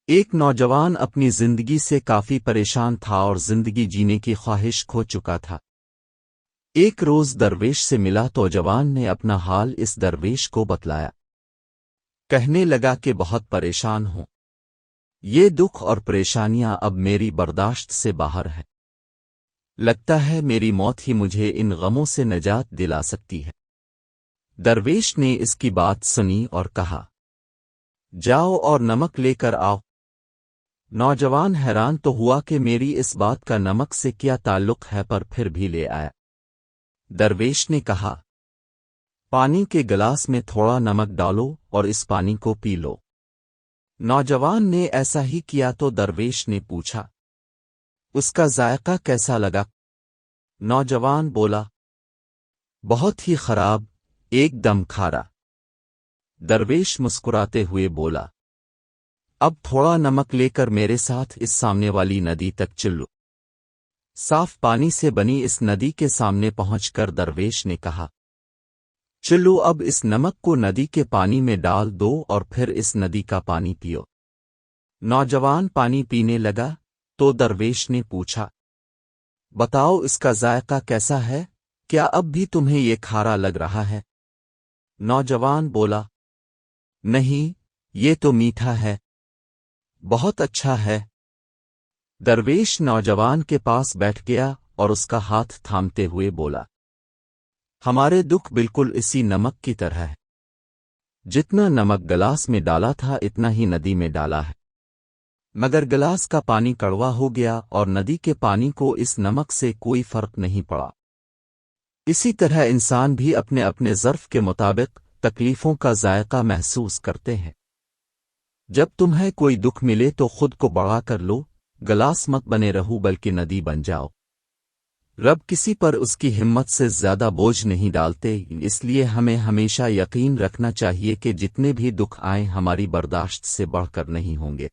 ایک نوجوان اپنی زندگی سے کافی پریشان تھا اور زندگی جینے کی خواہش کھو چکا تھا۔ ایک روز درویش سے ملا تو جوان نے اپنا حال اس درویش کو بتلایا۔ کہنے لگا کہ بہت پریشان ہوں، یہ دکھ اور پریشانیاں اب میری برداشت سے باہر ہے۔ لگتا ہے میری موت ہی مجھے ان غموں سے نجات دلا سکتی ہے۔ درویش نے اس کی بات سنی اور کہا، جاؤ اور نمک لے کر آؤ۔ نوجوان حیران تو ہوا کہ میری اس بات کا نمک سے کیا تعلق ہے، پر پھر بھی لے آیا۔ درویش نے کہا، پانی کے گلاس میں تھوڑا نمک ڈالو اور اس پانی کو پی لو۔ نوجوان نے ایسا ہی کیا تو درویش نے پوچھا، اس کا ذائقہ کیسا لگا؟ نوجوان بولا، بہت ہی خراب، ایک دم کھارا۔ درویش مسکراتے ہوئے بولا، اب تھوڑا نمک لے کر میرے ساتھ اس سامنے والی ندی تک چلو۔ صاف پانی سے بنی اس ندی کے سامنے پہنچ کر درویش نے کہا، چلو اب اس نمک کو ندی کے پانی میں ڈال دو اور پھر اس ندی کا پانی پیو۔ نوجوان پانی پینے لگا تو درویش نے پوچھا، بتاؤ اس کا ذائقہ کیسا ہے؟ کیا اب بھی تمہیں یہ کھارا لگ رہا ہے؟ نوجوان بولا، نہیں، یہ تو میٹھا ہے، بہت اچھا ہے۔ درویش نوجوان کے پاس بیٹھ گیا اور اس کا ہاتھ تھامتے ہوئے بولا، ہمارے دکھ بالکل اسی نمک کی طرح ہے۔ جتنا نمک گلاس میں ڈالا تھا اتنا ہی ندی میں ڈالا ہے، مگر گلاس کا پانی کڑوا ہو گیا اور ندی کے پانی کو اس نمک سے کوئی فرق نہیں پڑا۔ اسی طرح انسان بھی اپنے اپنے ظرف کے مطابق تکلیفوں کا ذائقہ محسوس کرتے ہیں۔ جب تمہیں کوئی دکھ ملے تو خود کو بڑا کر لو، گلاس مت بنے رہو بلکہ ندی بن جاؤ۔ رب کسی پر اس کی ہمت سے زیادہ بوجھ نہیں ڈالتے، اس لیے ہمیں ہمیشہ یقین رکھنا چاہیے کہ جتنے بھی دکھ آئیں ہماری برداشت سے بڑھ کر نہیں ہوں گے۔